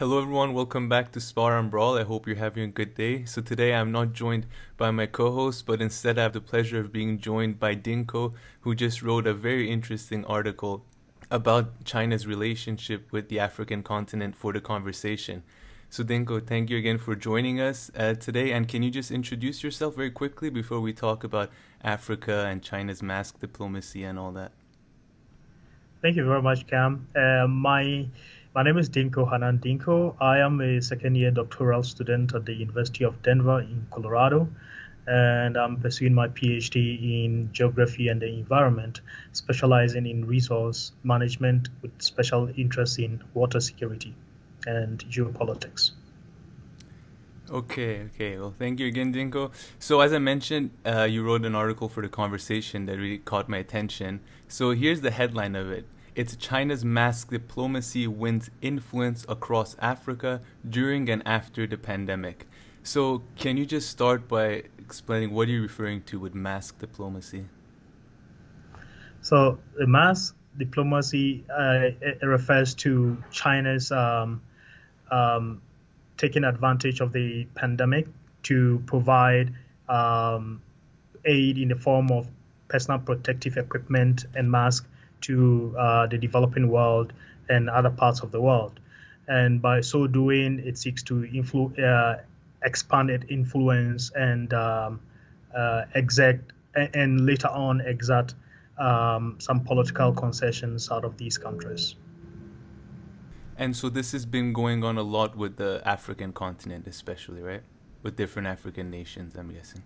Hello everyone, welcome back to Spar&Brawl. I hope you're having a good day. So today I'm not joined by my co-host, but instead I have the pleasure of being joined by Dinko, who just wrote a very interesting article about China's relationship with the African continent for the conversation. So Dinko, thank you again for joining us today. And can you just introduce yourself very quickly before we talk about Africa and China's mask diplomacy and all that? Thank you very much, Cam. My name is Dinko Hanan Dinko. I am a second-year doctoral student at the University of Denver in Colorado, and I'm pursuing my PhD in geography and the environment, specializing in resource management with special interest in water security and geopolitics. Okay. Well, thank you again, Dinko. So, as I mentioned, you wrote an article for the conversation that really caught my attention. So, here's the headline of it. It's China's mask diplomacy wins influence across Africa during and after the pandemic. So, can you just start by explaining what you're referring to with mask diplomacy? So, the mask diplomacy it refers to China's taking advantage of the pandemic to provide aid in the form of personal protective equipment and masks to the developing world and other parts of the world. And by so doing, it seeks to expand its influence and exert and later on exert some political concessions out of these countries. And so this has been going on a lot with the African continent, especially, right? With different African nations, I'm guessing.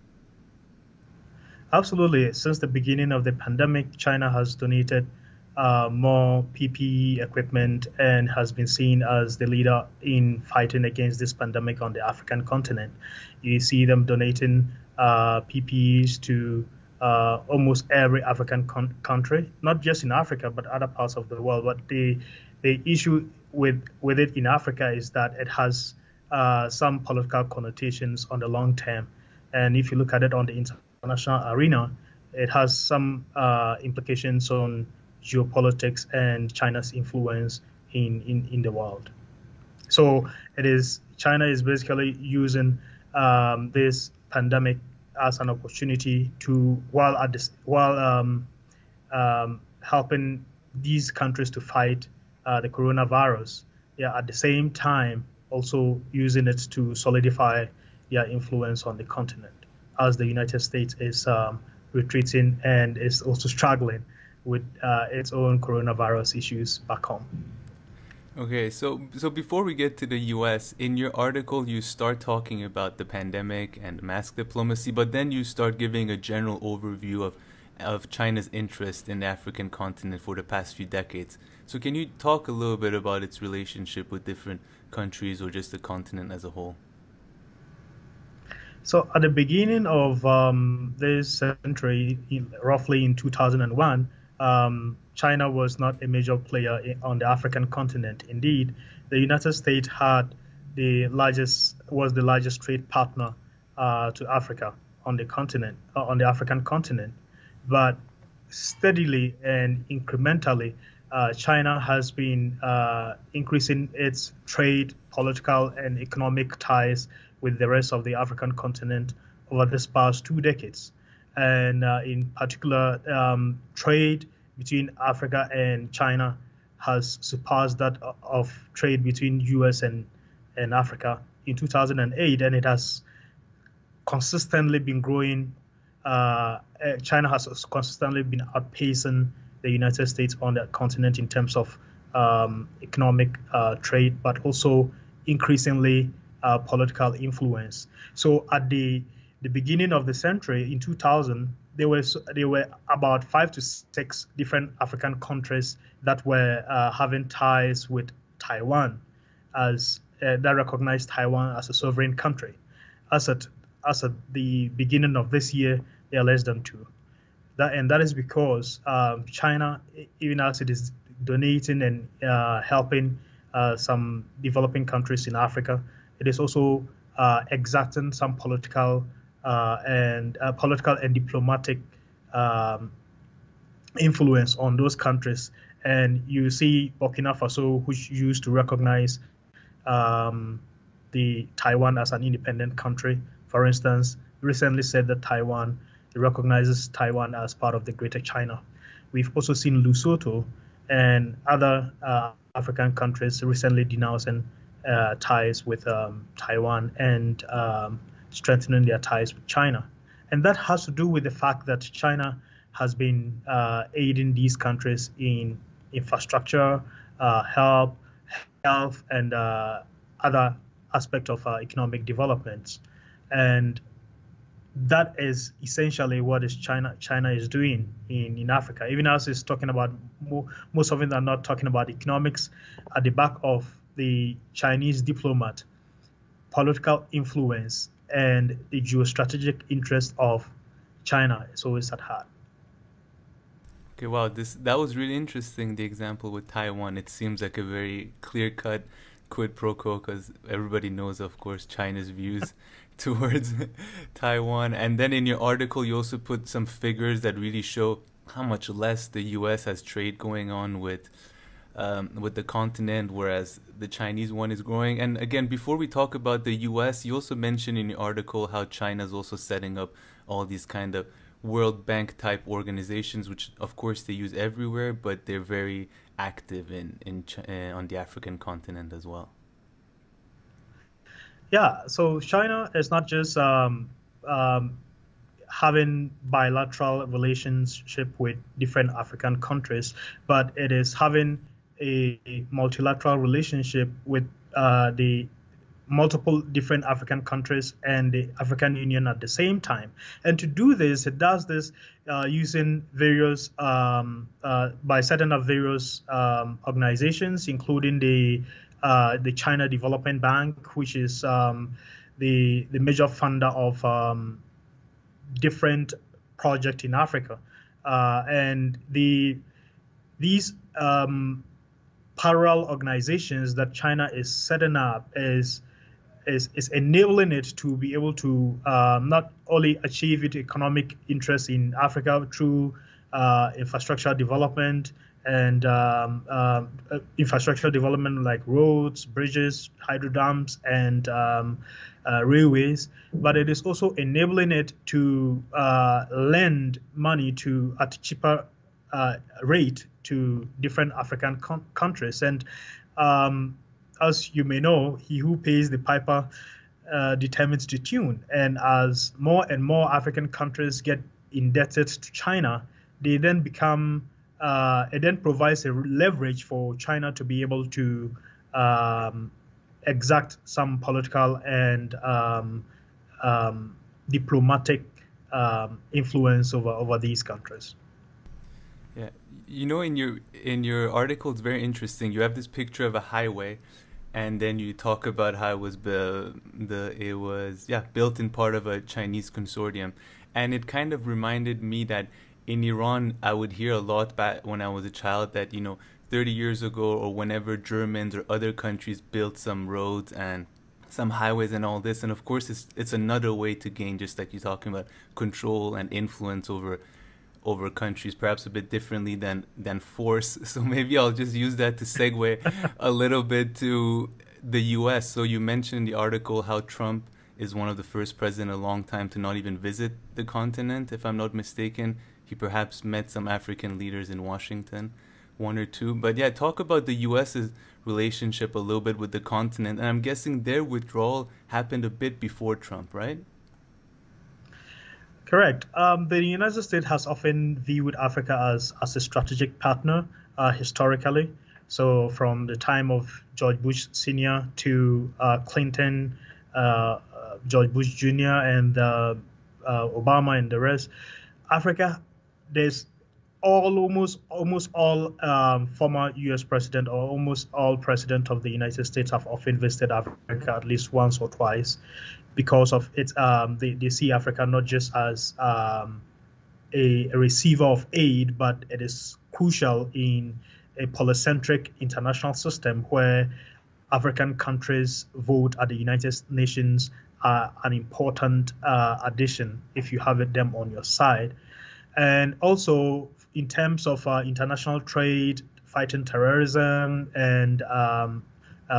Absolutely. Since the beginning of the pandemic, China has donated more PPE equipment and has been seen as the leader in fighting against this pandemic on the African continent. You see them donating PPEs to almost every African country, not just in Africa, but other parts of the world. But the issue with it in Africa is that it has some political connotations on the long term. And if you look at it on the international arena, it has some implications on geopolitics and China's influence in the world. So China is basically using this pandemic as an opportunity to while helping these countries to fight the coronavirus, at the same time also using it to solidify their influence on the continent, as the United States is retreating and is also struggling with its own coronavirus issues back home. Okay, so before we get to the US, in your article you start talking about the pandemic and mask diplomacy, but then you start giving a general overview of China's interest in the African continent for the past few decades. So can you talk a little bit about its relationship with different countries or just the continent as a whole? So at the beginning of this century, roughly in 2001, China was not a major player on the African continent. Indeed, the United States was the largest trade partner to Africa on the African continent. But steadily and incrementally, China has been increasing its trade, political, and economic ties with the rest of the African continent over this past 2 decades. And in particular, trade between Africa and China has surpassed that of trade between US and Africa in 2008, and it has consistently been growing. China has consistently been outpacing the United States on that continent in terms of economic trade, but also increasingly political influence. So at the beginning of the century, in 2000, there were about 5 to 6 different African countries that were having ties with Taiwan, as that recognized Taiwan as a sovereign country. As at the beginning of this year, there are less than 2. That is because China, even as it is donating and helping some developing countries in Africa, it is also exerting some political and diplomatic influence on those countries. And you see Burkina Faso, which used to recognize the Taiwan as an independent country. For instance, recently said that Taiwan recognizes Taiwan as part of the Greater China. We've also seen Lesotho and other African countries recently denouncing ties with Taiwan and strengthening their ties with China. And that has to do with the fact that China has been aiding these countries in infrastructure, health, and other aspects of economic developments. And that is essentially what is China is doing in Africa. Even as it's talking about, most of them are not talking about economics. At the back of the Chinese diplomat, political influence, and the geostrategic interest of China is always at heart. Okay, wow, that was really interesting. The example with Taiwan, it seems like a very clear-cut quid pro quo because everybody knows, of course, China's views towards Taiwan. And then in your article, you also put some figures that really show how much less the U.S. has trade going on with the continent, whereas the Chinese one is growing. And again, before we talk about the U.S., you also mentioned in your article how China is also setting up all these kind of World Bank type organizations, which of course they use everywhere, but they're very active on the African continent as well. Yeah, so China is not just having bilateral relationship with different African countries, but it is having a multilateral relationship with the multiple different African countries and the African Union at the same time. And to do this, it does this using various, by setting up various organizations, including the China Development Bank, which is the major funder of different projects in Africa. And these parallel organizations that China is setting up is enabling it to be able to not only achieve its economic interests in Africa through infrastructure development and infrastructure development like roads, bridges, hydro dams, and railways, but it is also enabling it to lend money at cheaper rate to different African countries. And as you may know, he who pays the piper determines the tune. And as more and more African countries get indebted to China, they then become it then provides a leverage for China to be able to exact some political and diplomatic influence over these countries. Yeah, you know, in your article, it's very interesting. You have this picture of a highway, and then you talk about how it was built in part of a Chinese consortium, and it kind of reminded me that in Iran, I would hear a lot back when I was a child that 30 years ago or whenever Germans or other countries built some roads and some highways and all this, and of course it's another way to gain, just like you're talking about, control and influence over countries, perhaps a bit differently than force. So maybe I'll just use that to segue a little bit to the US. So you mentioned in the article how Trump is one of the first presidents in a long time to not even visit the continent, if I'm not mistaken. He perhaps met some African leaders in Washington, one or two. But yeah, talk about the US's relationship a little bit with the continent. And I'm guessing their withdrawal happened a bit before Trump, right? Correct. The United States has often viewed Africa as a strategic partner historically. So from the time of George Bush Sr. to Clinton, George Bush Jr. and Obama and the rest, Africa, there's almost all former U.S. president or almost all president of the United States have often visited Africa at least once or twice, because of its they see Africa not just as a receiver of aid, but it is crucial in a polycentric international system where African countries vote at the United Nations are an important addition if you have them on your side. And also in terms of international trade, fighting terrorism, and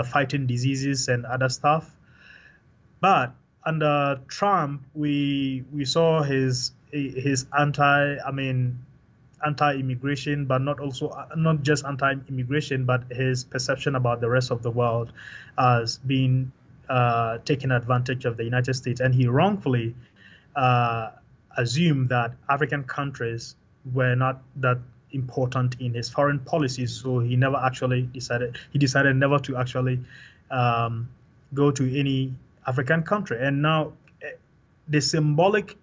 fighting diseases and other stuff. But under Trump, we saw his anti-immigration, but not just anti-immigration, but his perception about the rest of the world as being taking advantage of the United States, and he wrongfully assumed that African countries were not that important in his foreign policy. So he decided never to actually go to any African country. And now the symbolic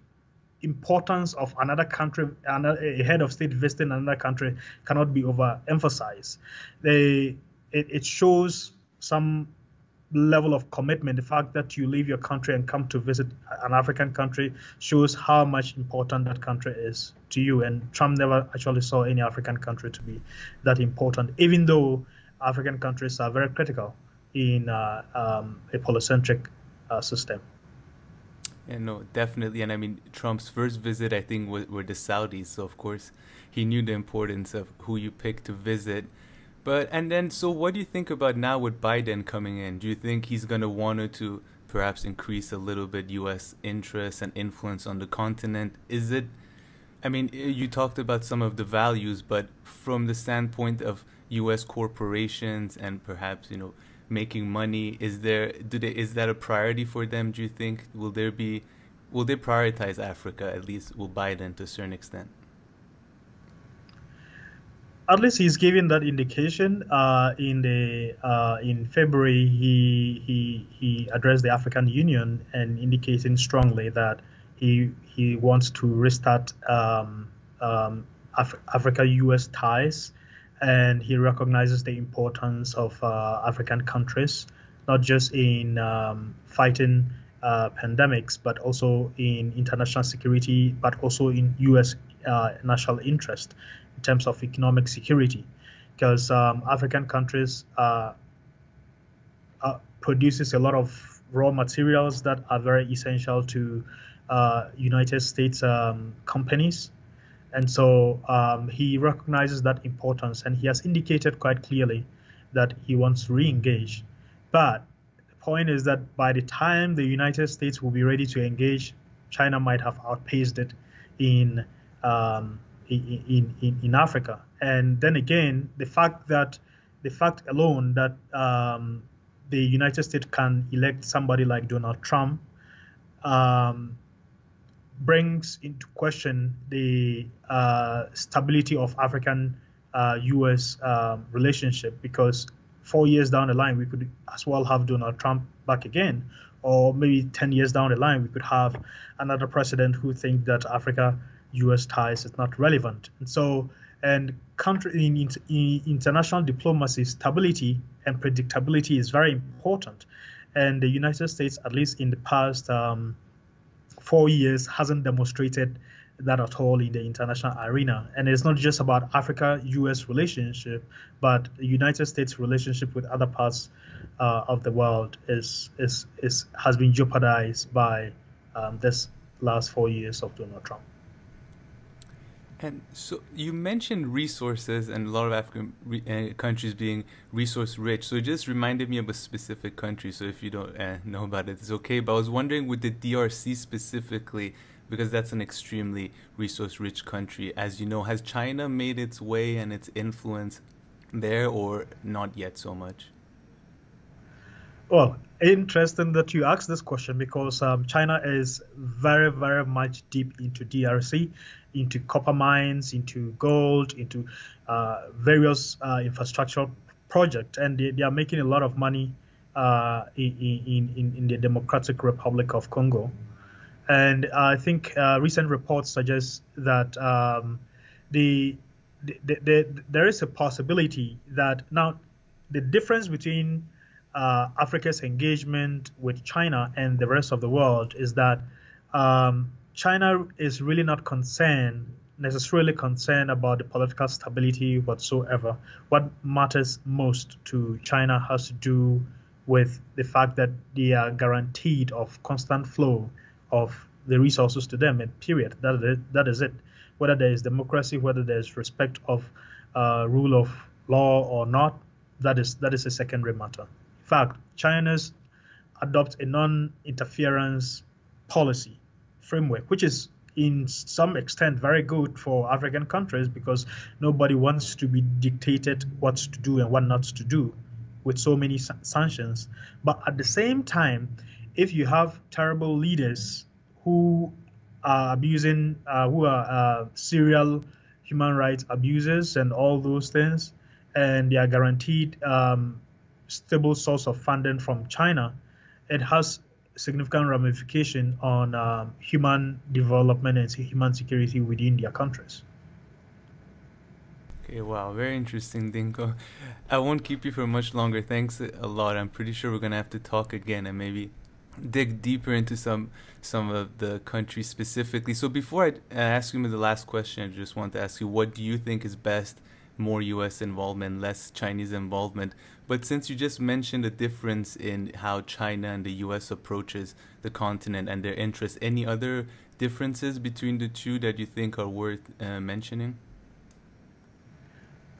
importance of another country, a head of state visiting another country, cannot be overemphasized. It shows some level of commitment. The fact that you leave your country and come to visit an African country shows how much important that country is to you. And Trump never actually saw any African country to be that important, even though African countries are very critical in a polycentric system. Yeah, no, definitely. And I mean, Trump's first visit, I think, were the Saudis. So, of course, he knew the importance of who you pick to visit. So what do you think about now with Biden coming in? Do you think he's going to want to perhaps increase a little bit U.S. interest and influence on the continent? You talked about some of the values, but from the standpoint of U.S. corporations and perhaps, making money, is that a priority for them, do you think? Will they prioritize Africa, at least will Biden to a certain extent? At least he's given that indication. In February, he addressed the African Union and indicating strongly that he wants to restart Africa-U.S. ties, and he recognizes the importance of African countries, not just in fighting pandemics, but also in international security, but also in U.S. national interest in terms of economic security, because African countries produces a lot of raw materials that are very essential to United States companies. And so he recognizes that importance, and he has indicated quite clearly that he wants to re-engage. But the point is that by the time the United States will be ready to engage, China might have outpaced it in Africa. And then again, the fact alone that the United States can elect somebody like Donald Trump brings into question the stability of African-U.S. relationship, because 4 years down the line, we could as well have Donald Trump back again, or maybe 10 years down the line, we could have another president who thinks that Africa-U.S. ties is not relevant. And so, in international diplomacy, stability and predictability is very important. And the United States, at least in the past 4 years, hasn't demonstrated that at all in the international arena. And it's not just about Africa-U.S. relationship, but the United States relationship with other parts of the world has been jeopardized by this last 4 years of Donald Trump. And so you mentioned resources and a lot of African countries being resource rich. So it just reminded me of a specific country. So if you don't know about it, it's okay. But I was wondering with the DRC specifically, because that's an extremely resource rich country. As you know, has China made its way and its influence there, or not yet so much? Well, interesting that you asked this question, because China is very, very much deep into DRC, into copper mines, into gold, into various infrastructure projects, and they are making a lot of money in the Democratic Republic of Congo. And I think recent reports suggest that there is a possibility that now the difference between Africa's engagement with China and the rest of the world is that China is really not necessarily concerned about the political stability whatsoever. What matters most to China has to do with the fact that they are guaranteed of constant flow of the resources to them, and period. That is it. Whether there is democracy, whether there is respect of rule of law or not, that is a secondary matter. fact, China's adopt a non-interference policy framework, which is in some extent very good for African countries because nobody wants to be dictated what to do and what not to do with so many sanctions. But at the same time, if you have terrible leaders who are abusing, who are serial human rights abusers and all those things, and they are guaranteed stable source of funding from China, it has significant ramification on human development and human security within their countries. Okay, wow, very interesting, Dinko. I won't keep you for much longer. Thanks a lot. I'm pretty sure we're gonna have to talk again and maybe dig deeper into some of the countries specifically. So before I ask you the last question, I just want to ask you, what do you think is best? More U.S. involvement, less Chinese involvement. But since you just mentioned a difference in how China and the U.S. approaches the continent and their interests, any other differences between the two that you think are worth mentioning?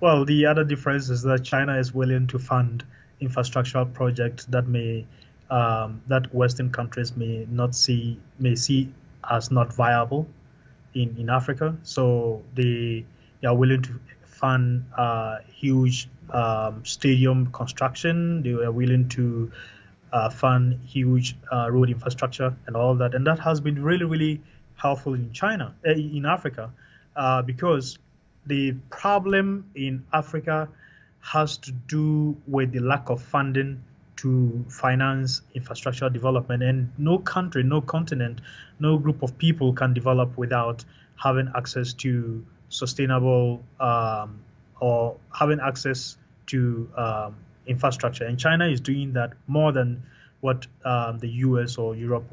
Well, the other difference is that China is willing to fund infrastructural projects that that Western countries may see as not viable in Africa. So they are willing to fund huge stadium construction. They are willing to fund huge road infrastructure and all that. And that has been really, really helpful in Africa, because the problem in Africa has to do with the lack of funding to finance infrastructure development. And no country, no continent, no group of people can develop without having access to sustainable or having access to infrastructure. And China is doing that more than what the US or Europe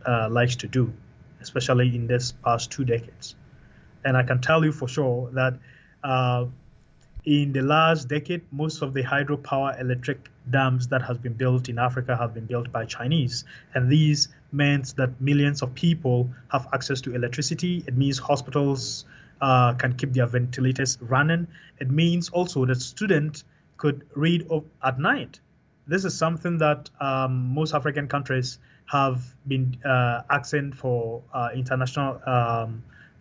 likes to do, especially in this past 2 decades. And I can tell you for sure that in the last decade, most of the hydropower electric dams that has been built in Africa have been built by Chinese. And these meant that millions of people have access to electricity. It means hospitals can keep their ventilators running. It means also that students could read at night. This is something that most African countries have been asking for international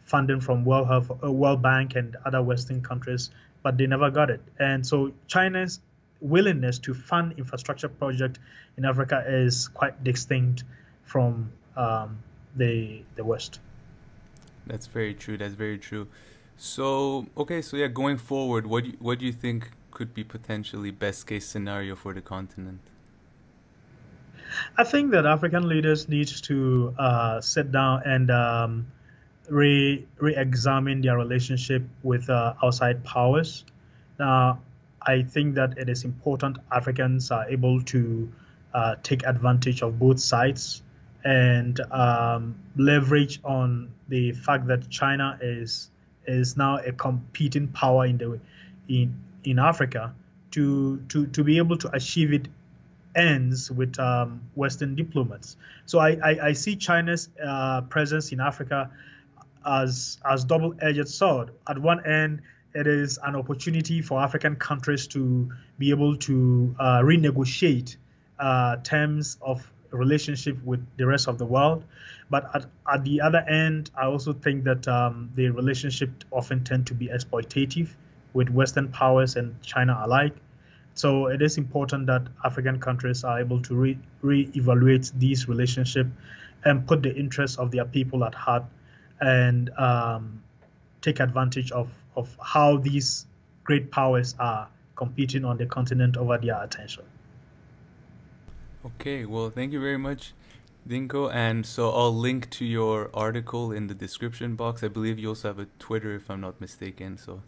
funding from World Bank and other Western countries, but they never got it. And so China's willingness to fund infrastructure projects in Africa is quite distinct from the West. That's very true. That's very true. So, okay, so yeah, going forward, what do you think could be potentially best case scenario for the continent? I think that African leaders need to sit down and re-examine their relationship with outside powers. Now, I think that it is important Africans are able to take advantage of both sides and leverage on the fact that China is now a competing power in Africa to be able to achieve it ends with Western diplomats. So I see China's presence in Africa as double-edged sword. At one end, it is an opportunity for African countries to be able to renegotiate terms of relationship with the rest of the world. But at the other end, I also think that the relationship often tend to be exploitative with Western powers and China alike. So it is important that African countries are able to re-evaluate these relationships and put the interests of their people at heart and take advantage of how these great powers are competing on the continent over their attention. Okay, well, thank you very much, Dinko. And so I'll link to your article in the description box. I believe you also have a Twitter, if I'm not mistaken. So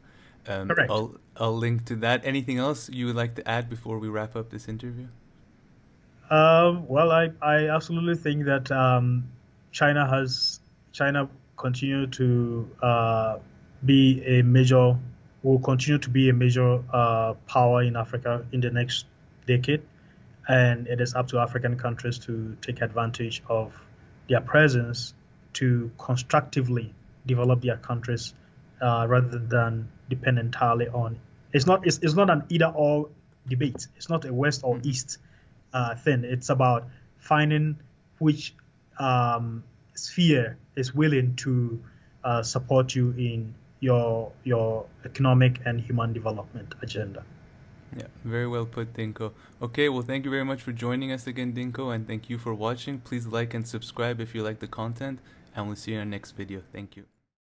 Correct. I'll link to that. Anything else you would like to add before we wrap up this interview? Well, I absolutely think that China continue to will continue to be a major power in Africa in the next decade. And it is up to African countries to take advantage of their presence to constructively develop their countries rather than depend entirely on. It's not an either or debate. It's not a West or East thing. It's about finding which sphere is willing to support you in your economic and human development agenda. Yeah, very well put, Dinko. Okay, well, thank you very much for joining us again, Dinko, and thank you for watching. Please like and subscribe if you like the content, and we'll see you in our next video. Thank you.